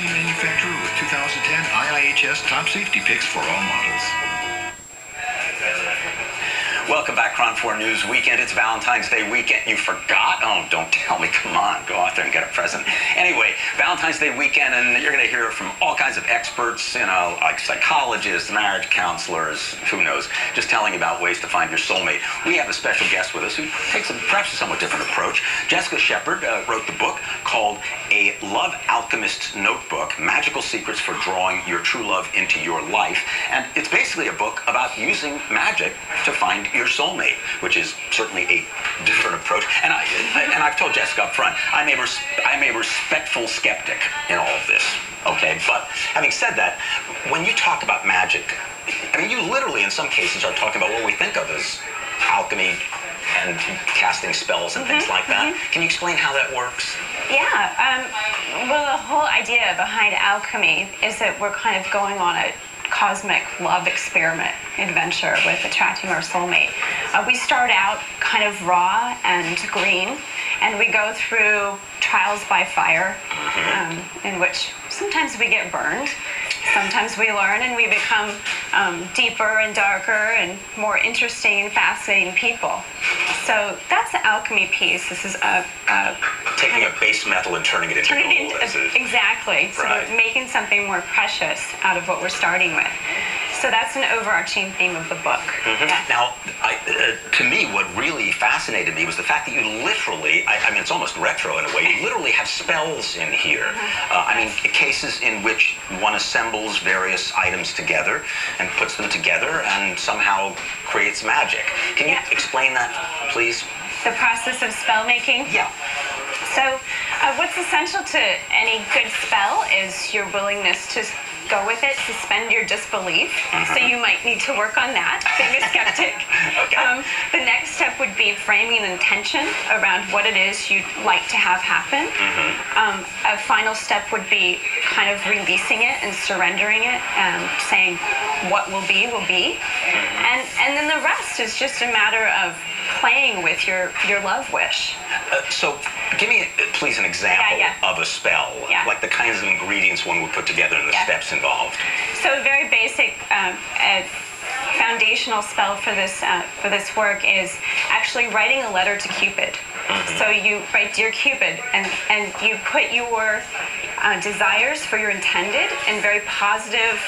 Aluminium manufacturer with 2010 IIHS top safety picks for all models. Welcome back, KRON 4 News Weekend. It's Valentine's Day weekend. You forgot? Oh, don't tell me. Come on. Go out there and get a present. Anyway, Valentine's Day weekend, and you're going to hear from all kinds of experts, you know, like psychologists, marriage counselors, who knows, just telling about ways to find your soulmate. We have a special guest with us who takes perhaps a somewhat different approach. Jessica Shepard wrote the book called A Love Alchemist Notebook, Magical Secrets for Drawing Your True Love into Your Life. And it's basically a book about using magic to find your soulmate, which is certainly a different approach. And I've told Jessica up front, I'm a respectful skeptic in all of this. Okay, but having said that, when you talk about magic, I mean, you literally, in some cases, are talking about what we think of as alchemy and casting spells and things like that. Can you explain how that works? Yeah. Well, the whole idea behind alchemy is that we're kind of going on a cosmic love experiment adventure with attracting our soulmate. We start out kind of raw and green, and we go through trials by fire, in which sometimes we get burned, sometimes we learn, and we become deeper and darker and more interesting and fascinating people. So that's the alchemy piece. This is taking a base metal and turning it into gold. Exactly. So we're making something more precious out of what we're starting with. So that's an overarching theme of the book. Yeah. Now, to me, what really fascinated me was the fact that you literally, I mean, it's almost retro in a way, you literally have spells in here. I mean, cases in which one assembles various items together and puts them together and somehow creates magic. Can you explain that, please? The process of spell making? Yeah. So what's essential to any good spell is your willingness to go with it, suspend your disbelief. So you might need to work on that, being a skeptic. The next step would be framing an intention around what it is you'd like to have happen. A final step would be kind of releasing it and surrendering it, saying what will be, will be. And then the rest is just a matter of playing with your love wish. So give me, please, an example of a spell, like the kinds of ingredients one would put together and the steps involved. So a very basic foundational spell for this work is actually writing a letter to Cupid. So you write, "Dear Cupid," and you put your desires for your intended in very positive,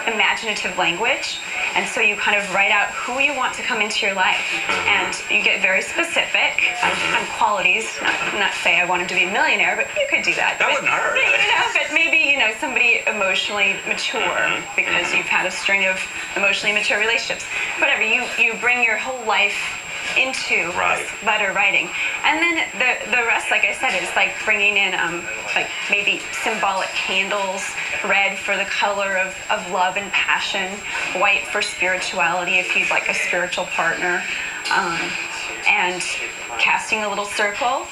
imaginative language. And so you kind of write out who you want to come into your life. And you get very specific on qualities. Not say I wanted to be a millionaire, but you could do that. That wouldn't hurt. You know, but maybe, you know, somebody emotionally mature because you've had a string of emotionally mature relationships. Whatever, you bring your whole life into this letter writing. And then the rest, like I said, is like bringing in like maybe symbolic candles, red for the color of love and passion, white for spirituality if you'd like a spiritual partner, and casting a little circle,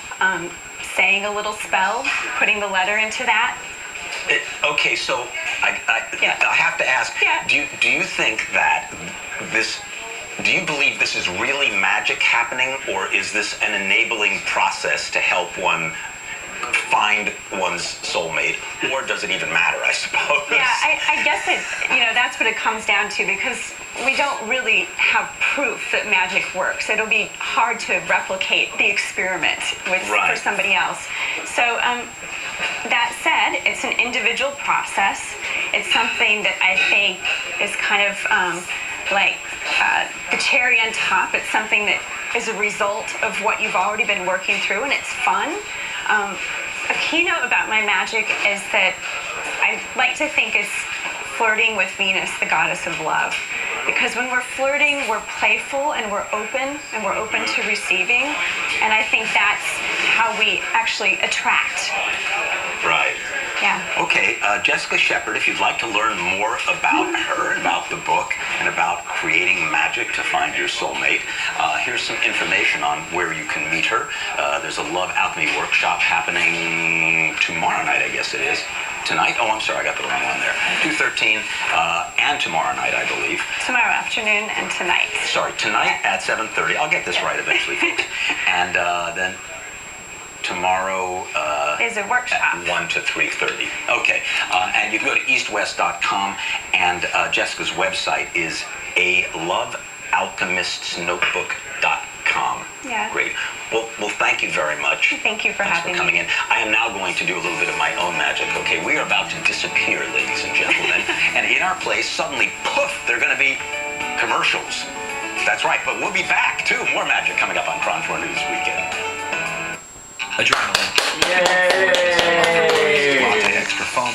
saying a little spell, putting the letter into that. Okay, so I have to ask, do you think that this... Do you believe this is really magic happening, or is this an enabling process to help one find one's soulmate, or does it even matter, I suppose? Yeah, I guess that's what it comes down to, because we don't really have proof that magic works. It'll be hard to replicate the experiment for somebody else. So that said, it's an individual process. It's something that I think is kind of like the cherry on top. It's something that is a result of what you've already been working through, and it's fun. A keynote about my magic is that I like to think it's flirting with Venus, the goddess of love. Because when we're flirting, we're playful and we're open to receiving. And I think that's how we actually attract. Right. Yeah. Okay, Jessica Shepard, if you'd like to learn more about her, about the book, and about creating magic to find your soulmate, here's some information on where you can meet her. There's a Love Alchemy workshop happening tomorrow night, I guess it is. Tonight? Oh, I'm sorry, I got the wrong one there. 2:13, and tomorrow night, I believe. Tomorrow afternoon and tonight. Sorry, tonight at 7:30. I'll get this right eventually, folks. And then tomorrow is a workshop. At 1 to 3:30. Okay. And you can go to eastwest.com, and Jessica's website is alovealchemistsnotebook.com. Yeah. Great. Well, thank you very much. Thank you for Thanks having for coming me. in. I am now going to do a little bit of my own magic. Okay, we are about to disappear, ladies and gentlemen. And in our place, suddenly, poof, they're going to be commercials. That's right, but we'll be back, too. More magic coming up on KRON 4 News Weekend. Adrenaline. Yay! Lots of extra foam